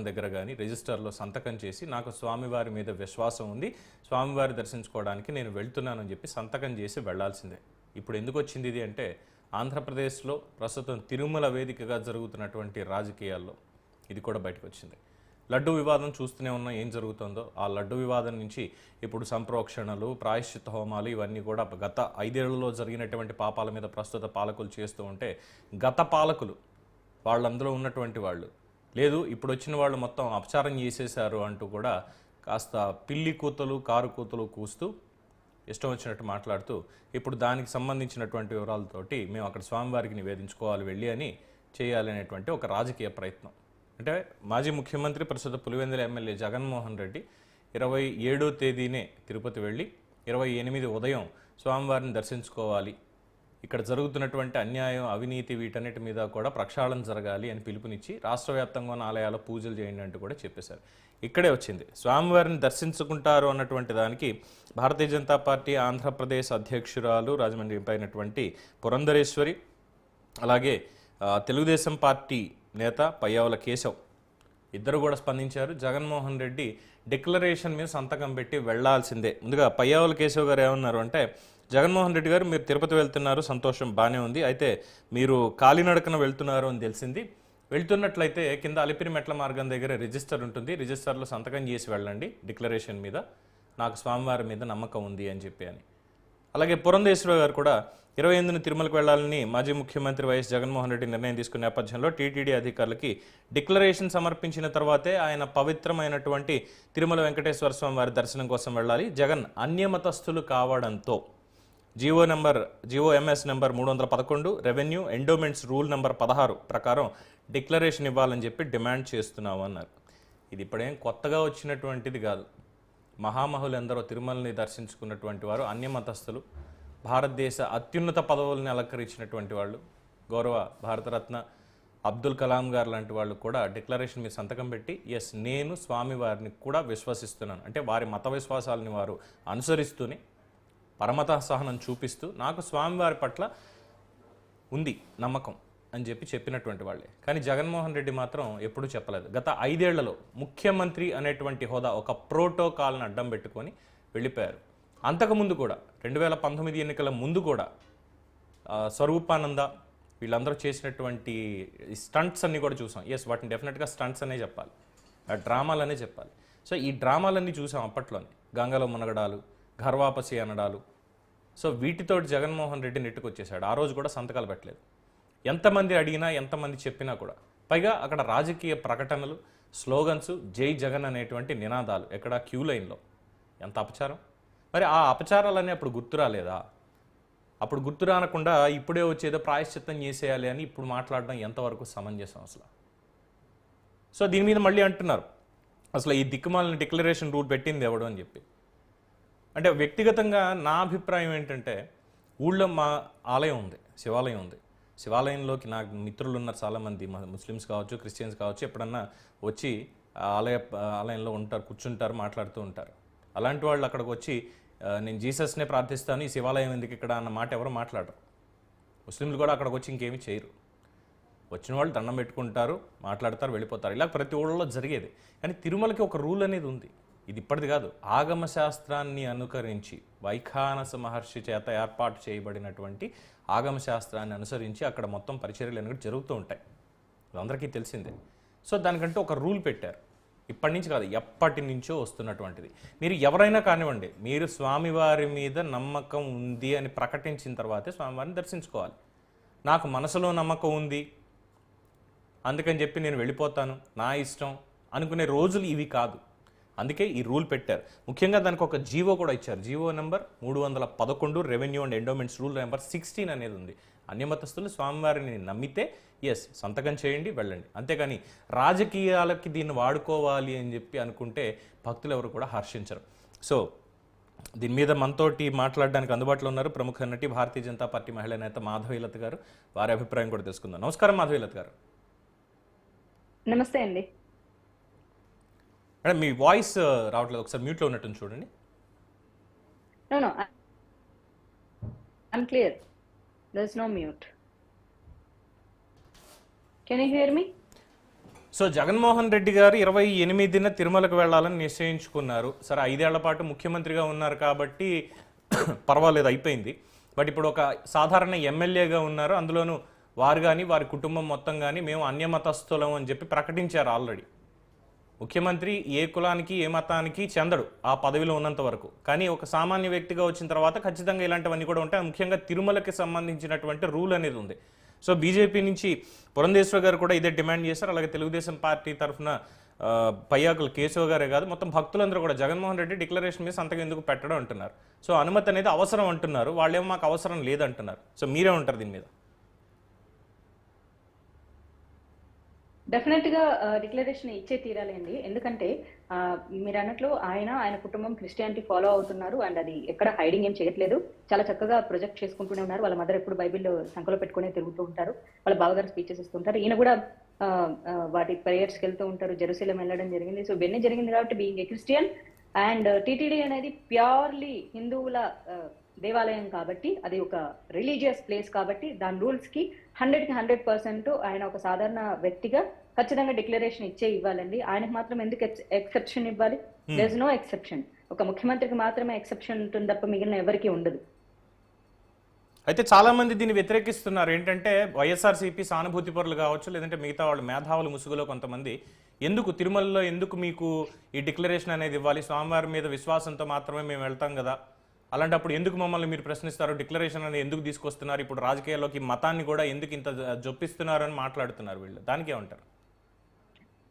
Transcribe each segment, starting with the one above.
దగ్గర కానీ రిజిస్టర్లో సంతకం చేసి నాకు స్వామివారి మీద విశ్వాసం ఉంది, స్వామివారి దర్శించుకోవడానికి నేను వెళ్తున్నానని చెప్పి సంతకం చేసి వెళ్లాల్సిందే. ఇప్పుడు ఎందుకు వచ్చింది ఇది అంటే, ఆంధ్రప్రదేశ్లో ప్రస్తుతం తిరుమల వేదికగా జరుగుతున్నటువంటి రాజకీయాల్లో ఇది కూడా బయటకు వచ్చింది. లడ్డు వివాదం చూస్తూనే ఉన్నాం ఏం జరుగుతుందో. ఆ లడ్డు వివాదం నుంచి ఇప్పుడు సంప్రోక్షణలు, ప్రాయశ్చిత్త హోమాలు ఇవన్నీ కూడా గత 5 ఏళ్లలో జరిగినటువంటి పాపాల మీద ప్రస్తుత పాలకులు చేస్తూ ఉంటే, గత పాలకులు వాళ్ళందులో ఉన్నటువంటి వాళ్ళు లేదు ఇప్పుడు వచ్చిన వాళ్ళు మొత్తం అపచారం చేసేశారు అంటూ కూడా కాస్త పిల్లి కూతలు కారు కూతలు కూస్తూ ఇష్టం వచ్చినట్టు మాట్లాడుతూ ఇప్పుడు దానికి సంబంధించినటువంటి వివరాలతోటి మేము అక్కడ స్వామివారికి నివేదించుకోవాలి వెళ్ళి అని చేయాలనేటువంటి ఒక రాజకీయ ప్రయత్నం. అంటే మాజీ ముఖ్యమంత్రి ప్రస్తుత పులివెందుల ఎమ్మెల్యే జగన్మోహన్ రెడ్డి 27వ తేదీనే తిరుపతి వెళ్ళి 28 ఉదయం స్వామివారిని దర్శించుకోవాలి, ఇక్కడ జరుగుతున్నటువంటి అన్యాయం అవినీతి వీటన్నిటి మీద కూడా ప్రక్షాళన జరగాలి అని పిలుపునిచ్చి రాష్ట్ర వ్యాప్తంగా ఉన్న ఆలయాల పూజలు చేయండి అంటూ కూడా చెప్పేశారు. ఇక్కడే వచ్చింది స్వామివారిని దర్శించుకుంటారు అన్నటువంటి దానికి భారతీయ జనతా పార్టీ ఆంధ్రప్రదేశ్ అధ్యక్షురాలు రాజమండ్రి అయినటువంటి పురంధరేశ్వరి, అలాగే తెలుగుదేశం పార్టీ నేత పయ్యావుల కేశవ్ ఇద్దరు కూడా స్పందించారు. జగన్మోహన్ రెడ్డి డిక్లరేషన్ మీద సంతకం పెట్టి వెళ్లాల్సిందే. ముందుగా పయ్యావుల కేశవ్ గారు ఏమన్నారు అంటే, జగన్మోహన్ రెడ్డి గారు మీరు తిరుపతి వెళ్తున్నారు, సంతోషం బాగానే ఉంది, అయితే మీరు కాలినడకన వెళ్తున్నారు అని తెలిసింది, వెళ్తున్నట్లయితే కింద అలిపిరి మెట్ల మార్గం దగ్గర రిజిస్టర్ ఉంటుంది, రిజిస్టర్లో సంతకం చేసి వెళ్ళండి డిక్లరేషన్ మీద, నాకు స్వామివారి మీద నమ్మకం ఉంది అని చెప్పి అని. అలాగే పురంధేశ్వర గారు కూడా 28న తిరుమలకు వెళ్లాలని మాజీ ముఖ్యమంత్రి వైఎస్ జగన్మోహన్ రెడ్డి నిర్ణయం తీసుకున్న నేపథ్యంలో టీటీడీ అధికారులకి డిక్లరేషన్ సమర్పించిన తర్వాతే ఆయన పవిత్రమైనటువంటి తిరుమల వెంకటేశ్వర స్వామి వారి దర్శనం కోసం వెళ్ళాలి, జగన్ అన్యమతస్థులు కావడంతో GOMS number 311 revenue endowments rule number 16 ప్రకారం డిక్లరేషన్ ఇవ్వాలని చెప్పి డిమాండ్ చేస్తున్నాము అన్నారు. ఇది ఇప్పుడేం కొత్తగా వచ్చినటువంటిది కాదు. మహామహులు ఎందరో తిరుమలని దర్శించుకున్నటువంటి వారు, అన్యమతస్థులు, భారతదేశ అత్యున్నత పదవుల్ని అలంకరించినటువంటి వాళ్ళు, గౌరవ భారతరత్న అబ్దుల్ కలాం గారు లాంటి వాళ్ళు కూడా డిక్లరేషన్ మీద సంతకం పెట్టి ఎస్ నేను స్వామివారిని కూడా విశ్వసిస్తున్నాను అంటే వారి మత విశ్వాసాలని వారు అనుసరిస్తూనే పరమత సహనం చూపిస్తూ నాకు స్వామివారి పట్ల ఉంది నమ్మకం అని చెప్పినటువంటి వాళ్ళే. కానీ జగన్మోహన్ రెడ్డి మాత్రం ఎప్పుడూ చెప్పలేదు. గత 5 ఏళ్లలో ముఖ్యమంత్రి అనేటువంటి హోదా ఒక ప్రోటోకాల్ని అడ్డం పెట్టుకొని వెళ్ళిపోయారు. అంతకుముందు కూడా 2019 ఎన్నికల ముందు కూడా స్వరూపానంద వీళ్ళందరూ చేసినటువంటి స్టంట్స్ అన్నీ కూడా చూసాం. ఎస్ వాటిని డెఫినెట్గా స్టంట్స్ అనే చెప్పాలి, డ్రామాలనే చెప్పాలి. సో ఈ డ్రామాలన్నీ చూసాం అప్పట్లోనే, గంగలో మునగడాలు, ఘర్వాపసి అనడాలు. సో వీటితోటి జగన్మోహన్ రెడ్డి నెట్టుకొచ్చేసాడు. ఆ రోజు కూడా సంతకాలు పెట్టలేదు, ఎంతమంది అడిగినా ఎంతమంది చెప్పినా కూడా. పైగా అక్కడ రాజకీయ ప్రకటనలు, స్లోగన్స్, జై జగన్ అనేటువంటి నినాదాలు ఎక్కడ క్యూ లైన్లో. ఎంత అపచారం! మరి ఆ అపచారాలన్నీ అప్పుడు గుర్తు రాలేదా? అప్పుడు గుర్తు రానకుండా ఇప్పుడే వచ్చేదో ప్రాయశ్చిత్తం చేసేయాలి అని ఇప్పుడు మాట్లాడడం ఎంతవరకు సమంజసం అసలు? సో దీని మీద మళ్ళీ అంటున్నారు అసలు ఈ దిక్కుమాలని డిక్లరేషన్ రూల్ పెట్టింది ఎవడు అని చెప్పి. అంటే వ్యక్తిగతంగా నా అభిప్రాయం ఏంటంటే, ఊళ్ళో మా ఆలయం ఉంది, శివాలయం ఉంది, శివాలయంలోకి నాకు మిత్రులు ఉన్నారు చాలామంది, ముస్లిమ్స్ కావచ్చు, క్రిస్టియన్స్ కావచ్చు, ఎప్పుడన్నా వచ్చి ఆలయంలో ఉంటారు, కూర్చుంటారు, మాట్లాడుతూ ఉంటారు. అలాంటి వాళ్ళు అక్కడికి వచ్చి నేను జీసస్నే ప్రార్థిస్తాను, ఈ శివాలయం ఎందుకు ఇక్కడ అన్న మాట ఎవరు మాట్లాడరు. ముస్లింలు కూడా అక్కడికి వచ్చి ఇంకేమీ చేయరు. వచ్చిన వాళ్ళు దండం పెట్టుకుంటారు, మాట్లాడతారు, వెళ్ళిపోతారు. ఇలా ప్రతి ఊళ్ళలో జరిగేది. కానీ తిరుమలకి ఒక రూల్ అనేది ఉంది. ఇది ఇప్పటిది కాదు, ఆగమ శాస్త్రాన్ని అనుకరించి వైఖానస మహర్షి చేత ఏర్పాటు చేయబడినటువంటి ఆగమ శాస్త్రాన్ని అనుసరించి అక్కడ మొత్తం పరిచర్యలు అనేవి జరుగుతూ ఉంటాయి, అందరికీ తెలిసిందే. సో దానికంటే ఒక రూల్ పెట్టారు. ఇప్పటి నుంచి కాదు, ఎప్పటి నుంచో వస్తున్నటువంటిది. మీరు ఎవరైనా కానివ్వండి, మీరు స్వామివారి మీద నమ్మకం ఉంది అని ప్రకటించిన తర్వాతే స్వామివారిని దర్శించుకోవాలి. నాకు మనసులో నమ్మకం ఉంది అందుకని చెప్పి నేను వెళ్ళిపోతాను, నా ఇష్టం అనుకునే రోజులు ఇవి కాదు. అందుకే ఈ రూల్ పెట్టారు. ముఖ్యంగా దానికి ఒక జీవో కూడా ఇచ్చారు. GO number 311 revenue and endowments rule number 16 అనేది ఉంది. అన్యమతస్తులు స్వామివారిని నమ్మితే ఎస్ సంతకం చేయండి, వెళ్ళండి. అంతేకాని రాజకీయాలకి దీన్ని వాడుకోవాలి అని చెప్పి అనుకుంటే భక్తులు ఎవరు కూడా హర్షించరు. సో దీని మీద మనతోటి మాట్లాడడానికి అందుబాటులో ఉన్నారు ప్రముఖ నటి, భారతీయ జనతా పార్టీ మహిళా నేత మాధవీలత గారు. వారి అభిప్రాయం కూడా తెలుసుకుందాం. నమస్కారం మాధవీలత గారు. నమస్తే అండి. మేడం మీ వాయిస్ రావట్లేదు, ఒకసారి మ్యూట్లో ఉన్నట్టు చూడండి. No, I'm clear. There's no mute. Can you hear me? So Jaganmohan Reddy గారు 28న తిరుమలకు వెళ్ళాలని నిశ్చయించుకున్నారు. సరే 5 ఏళ్ల పాటు ముఖ్యమంత్రిగా ఉన్నారు కాబట్టి పర్వాలేదు అయిపోయింది. బట్ ఇప్పుడు ఒక సాధారణ ఎమ్మెల్యేగా ఉన్నారు. అందులోనూ వారు కానీ వారి కుటుంబం మొత్తం కానీ మేము అన్యమతస్థులం అని చెప్పి ప్రకటించారు ఆల్రెడీ. ముఖ్యమంత్రి ఏ కులానికి ఏ మతానికి చెందడు ఆ పదవిలో ఉన్నంత వరకు. కానీ ఒక సామాన్య వ్యక్తిగా వచ్చిన తర్వాత ఖచ్చితంగా ఇలాంటివన్నీ కూడా ఉంటాయి. ముఖ్యంగా తిరుమలకి సంబంధించినటువంటి రూల్ అనేది ఉంది. సో బీజేపీ నుంచి పురంధేశ్వర్ గారు కూడా ఇదే డిమాండ్ చేశారు. అలాగే తెలుగుదేశం పార్టీ తరఫున పయ్యాకులు కేశవ్ గారే కాదు మొత్తం భక్తులందరూ కూడా జగన్మోహన్ రెడ్డి డిక్లరేషన్ మీద సంతకం ఎందుకు పెట్టడం అంటున్నారు. సో అనుమతి అనేది అవసరం అంటున్నారు, వాళ్ళేమో మాకు అవసరం లేదంటున్నారు. సో మీరే ఉంటారు దీని మీద? డెఫినెట్ గా డిక్లరేషన్ ఇచ్చే తీరాలండి. ఎందుకంటే మీరు అన్నట్లు ఆయన కుటుంబం క్రిస్టియానిటీ ఫాలో అవుతున్నారు అండ్ అది ఎక్కడ హైడింగ్ ఏం చేయట్లేదు. చాలా చక్కగా ప్రొజెక్ట్ చేసుకుంటూనే ఉన్నారు. వాళ్ళ మదర్ ఎప్పుడు బైబిల్ సంకలో పెట్టుకునే తిరుగుతూ ఉంటారు. వాళ్ళ బావగారు స్పీచెస్ ఇస్తుంటారు. ఈయన కూడా వాటి ప్రేయర్స్కి వెళ్తూ ఉంటారు. జెరూసలేం వెళ్ళడం జరిగింది. సో ఇవన్నీ జరిగింది కాబట్టి being a Christian and TTD అనేది ప్యూర్లీ హిందువుల దేవాలయం కాబట్టి అది ఒక రిలీజియస్ ప్లేస్ కాబట్టి దాని రూల్స్ కి 100% ఆయన ఒక సాధారణ వ్యక్తిగా ఖచ్చితంగా డిక్లరేషన్ ఇవ్వాలండి. ఆయనకు మాత్రం ఎందుకు ఎక్సెప్షన్ ఇవ్వాలి? There is no exception. ఒక ముఖ్యమంత్రికి మాత్రమే ఎక్సెప్షన్ ఉంటుంది తప్ప మిగిలిన ఎవరికి ఉండదు. అయితే చాలా మంది దీన్ని వ్యతిరేకిస్తున్నారు. ఏంటంటే వైఎస్ఆర్సీపీ సానుభూతి పరులు కావచ్చు, లేదంటే మిగతా వాళ్ళు మేధావుల ముసుగులో కొంతమంది ఎందుకు తిరుమలలో ఎందుకు మీకు ఈ డిక్లరేషన్ అనేది ఇవ్వాలి? స్వామివారి మీద విశ్వాసంతో మాత్రమే మేము వెళ్తాం కదా, అలాంటప్పుడు ఎందుకు మమ్మల్ని మీరు ప్రశ్నిస్తారు? డిక్లరేషన్ అనేది ఎందుకు తీసుకొస్తున్నారు? ఇప్పుడు రాజకీయాల్లోకి మతాన్ని కూడా ఎందుకు ఇంత జొప్పిస్తున్నారు అని మాట్లాడుతున్నారు వీళ్ళు. దానికే ఉంటారు.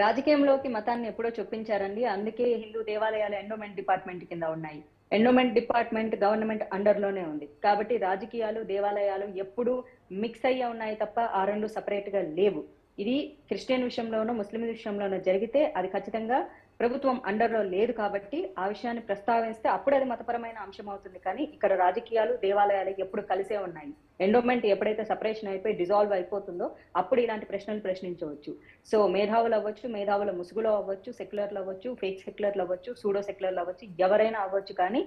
రాజకీయంలోకి మతాన్ని ఎప్పుడో చొప్పించారండి. అందుకే హిందూ దేవాలయాలు ఎండోమెంట్ డిపార్ట్మెంట్ కింద ఉన్నాయి. ఎండోమెంట్ డిపార్ట్మెంట్ గవర్నమెంట్ అండర్ లోనే ఉంది కాబట్టి రాజకీయాలు దేవాలయాలు ఎప్పుడు మిక్స్ అయ్యే ఉన్నాయి తప్ప ఆ రెండు సపరేట్ గా లేవు. ఇది క్రిస్టియన్ విషయంలోనూ ముస్లిం విషయంలోనూ జరిగితే అది ఖచ్చితంగా ప్రభుత్వం అండర్లో లేదు కాబట్టి ఆ విషయాన్ని ప్రస్తావిస్తే అప్పుడు అది మతపరమైన అంశం అవుతుంది. కానీ ఇక్కడ రాజకీయాలు దేవాలయాలు ఎప్పుడు కలిసే ఉన్నాయి. ఎండోమెంట్ ఎప్పుడైతే సపరేషన్ అయిపోయి డిజాల్వ్ అయిపోతుందో అప్పుడు ఇలాంటి ప్రశ్నలు ప్రశ్నించవచ్చు. సో మేధావులు అవ్వచ్చు, మేధావుల ముసుగులో అవ్వచ్చు, సెక్యులర్లు అవ్వచ్చు, ఫేక్ సెక్యులర్లు అవ్వచ్చు, సూడో సెక్యులర్లు అవ్వచ్చు, ఎవరైనా అవ్వచ్చు. కానీ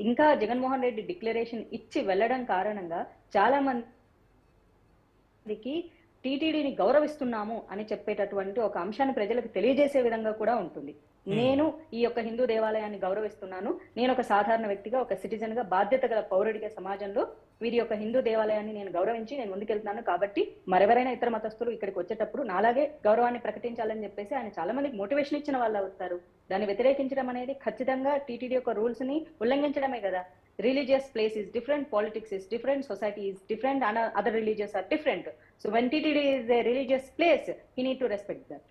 ఇంకా జగన్మోహన్ రెడ్డి డిక్లరేషన్ ఇచ్చి వెళ్ళడం కారణంగా చాలా మందికి టీటీడీని గౌరవిస్తున్నాము అని చెప్పేటటువంటి ఒక అంశాన్ని ప్రజలకు తెలియజేసే విధంగా కూడా ఉంటుంది. నేను ఈ యొక్క హిందూ దేవాలయాన్ని గౌరవిస్తున్నాను, నేను ఒక సాధారణ వ్యక్తిగా ఒక సిటిజన్ గా బాధ్యత గల పౌరుడిగా సమాజంలో వీరి యొక్క హిందూ దేవాలయాన్ని నేను గౌరవించి నేను ముందుకెళ్తున్నాను కాబట్టి మరెవరైనా ఇతర మతస్థులు ఇక్కడికి వచ్చేటప్పుడు నాలాగే గౌరవాన్ని ప్రకటించాలని చెప్పేసి ఆయన చాలా మందికి మోటివేషన్ ఇచ్చిన వాళ్ళు అవుతారు. దాన్ని వ్యతిరేకించడం అనేది ఖచ్చితంగా టీటీడీ యొక్క రూల్స్ ని ఉల్లంఘించడమే కదా. Religious place is different, politics is different, society is different, and other religions are different. So when TTD is a religious place, he need to respect that.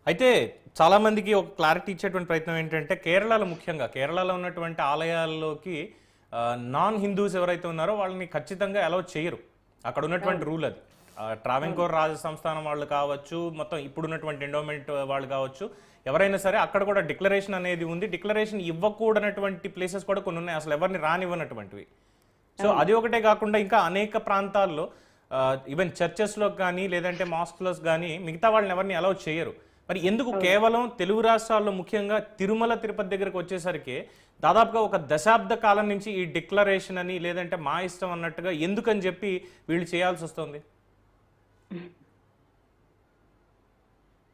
అయితే చాలా మందికి ఒక క్లారిటీ ఇచ్చేటువంటి ప్రయత్నం ఏంటంటే ముఖ్యంగా కేరళలో ఉన్నటువంటి ఆలయాల్లోకి నాన్ హిందూస్ ఎవరైతే ఉన్నారో వాళ్ళని ఖచ్చితంగా అలౌ చేయరు. అక్కడ ఉన్నటువంటి రూల్ అది. ట్రావెంకోర్ రాజ సంస్థానం వాళ్ళు కావచ్చు, మొత్తం ఇప్పుడున్నటువంటి ఎండోమెంట్ వాళ్ళు కావచ్చు, ఎవరైనా సరే అక్కడ కూడా డిక్లరేషన్ అనేది ఉంది. డిక్లరేషన్ ఇవ్వకూడనటువంటి ప్లేసెస్ కూడా కొన్ని ఉన్నాయి, అసలు ఎవరిని రానివ్వనటువంటివి. సో అది ఒకటే కాకుండా ఇంకా అనేక ప్రాంతాల్లో ఈవెన్ చర్చెస్లో కానీ లేదంటే మాస్క్లో కానీ మిగతా వాళ్ళని ఎవరిని అలౌ చేయరు. మరి ఎందుకు కేవలం తెలుగు రాష్ట్రాల్లో ముఖ్యంగా తిరుమల తిరుపతి దగ్గరకు వచ్చేసరికి దాదాపుగా ఒక దశాబ్ద కాలం నుంచి ఈ డిక్లరేషన్ అని లేదంటే మా ఇష్టం అన్నట్టుగా ఎందుకని చెప్పి వీళ్ళు చేయాల్సి వస్తుంది?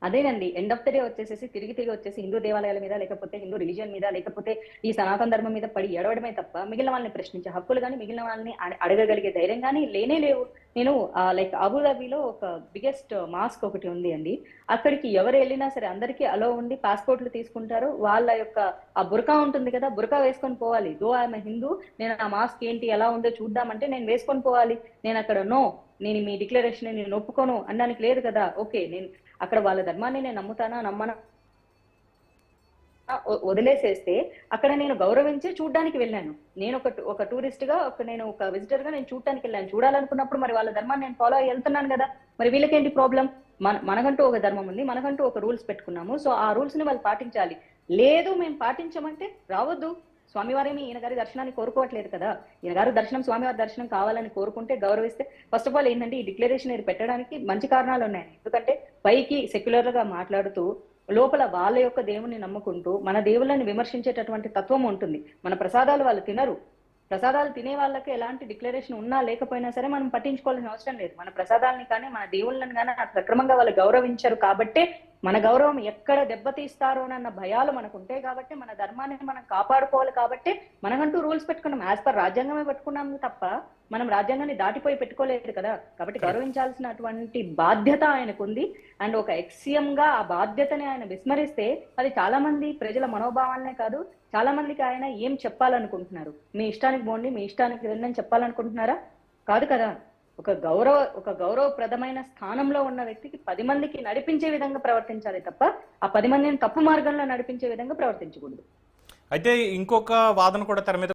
అదేనండి, ఎండ్ ఆఫ్ ద డే వచ్చేసి తిరిగి వచ్చేసి హిందూ దేవాలయాల మీద లేకపోతే హిందూ రిలీజియన్ మీద లేకపోతే ఈ సనాతన ధర్మం మీద పడి ఏడవడమే తప్ప మిగిలిన వాళ్ళని ప్రశ్నించే హక్కులు కానీ మిగిలిన వాళ్ళని అడగగలిగే ధైర్యం కానీ లేనే లేవు. నేను లైక్ అబుదాబిలో ఒక బిగ్గెస్ట్ మాస్క్ ఒకటి ఉంది అండి. అక్కడికి ఎవరు వెళ్ళినా సరే అందరికీ అలో ఉండి పాస్పోర్ట్లు తీసుకుంటారు. వాళ్ళ యొక్క ఆ బురకా ఉంటుంది కదా, బురకా వేసుకొని పోవాలి. దో ఐఎమ్ హిందూ, నేను ఆ మాస్క్ ఏంటి ఎలా ఉందో చూద్దామంటే నేను వేసుకొని పోవాలి. నేను అక్కడ నేను మీ డిక్లరేషన్ నేను ఒప్పుకోను అనడానికి లేదు కదా. ఓకే, నేను అక్కడ వాళ్ళ ధర్మాన్ని నేను నమ్మనా వదిలేసేస్తే అక్కడ నేను గౌరవించి చూడడానికి వెళ్ళాను. నేను ఒక టూరిస్ట్ గా నేను ఒక విజిటర్ గా నేను చూడడానికి వెళ్ళాను. చూడాలనుకున్నప్పుడు మరి వాళ్ళ ధర్మాన్ని నేను ఫాలో అయ్యి వెళ్తున్నాను కదా. మరి వీళ్ళకేంటి ప్రాబ్లం? మనకంటూ ఒక ధర్మం ఉంది, మనకంటూ ఒక రూల్స్ పెట్టుకున్నాము. సో ఆ రూల్స్ ని వాళ్ళు పాటించాలి. లేదు మేము పాటించమంటే రావద్దు. స్వామివారేమి ఈయన గారి దర్శనాన్ని కోరుకోవట్లేదు కదా. ఈయన గారు దర్శనం స్వామివారి దర్శనం కావాలని కోరుకుంటే గౌరవిస్తే ఫస్ట్ ఆఫ్ ఆల్ ఏంటంటే ఈ డిక్లరేషన్ పెట్టడానికి మంచి కారణాలు ఉన్నాయి. ఎందుకంటే పైకి సెక్యులర్ గా మాట్లాడుతూ లోపల వాళ్ళ యొక్క దేవుని నమ్ముకుంటూ మన దేవుళ్ళని విమర్శించేటటువంటి తత్వం ఉంటుంది. మన ప్రసాదాలు వాళ్ళు తినరు, ప్రసాదాలు తినే వాళ్ళకి ఎలాంటి డిక్లరేషన్ ఉన్నా లేకపోయినా సరే మనం పట్టించుకోవాల్సిన అవసరం లేదు. మన ప్రసాదాలని కానీ మన దేవుళ్ళని కానీ సక్రమంగా వాళ్ళు గౌరవించరు కాబట్టే మన గౌరవం ఎక్కడ దెబ్బతీస్తారోనన్న భయాలు మనకు ఉంటాయి కాబట్టి మన ధర్మాన్ని మనం కాపాడుకోవాలి కాబట్టి మనకంటూ రూల్స్ పెట్టుకున్నాం. యాజ్ పర్ రాజ్యాంగమే పెట్టుకున్నాం తప్ప మనం రాజ్యాంగాన్ని దాటిపోయి పెట్టుకోలేదు కదా. కాబట్టి గౌరవించాల్సినటువంటి బాధ్యత ఆయనకు ఉంది. అండ్ ఒక ఎక్సిఎం గా ఆ బాధ్యతని ఆయన విస్మరిస్తే అది చాలా మంది ప్రజల మనోభావాలనే కాదు, చాలా మందికి ఆయన ఏం చెప్పాలనుకుంటున్నారు? మీ ఇష్టానికి పోండి, మీ ఇష్టానికి వెళ్ళని చెప్పాలనుకుంటున్నారా? కాదు కదా. ఒక గౌరవప్రదమైన స్థానంలో ఉన్న వ్యక్తికి 10 మందికి నడిపించే విధంగా ప్రవర్తించాలి తప్ప ఆ 10 మందిని తప్పు మార్గంలో నడిపించే విధంగా ప్రవర్తించకూడదు. అయితే ఇంకొక వాదన కూడా తెర మీద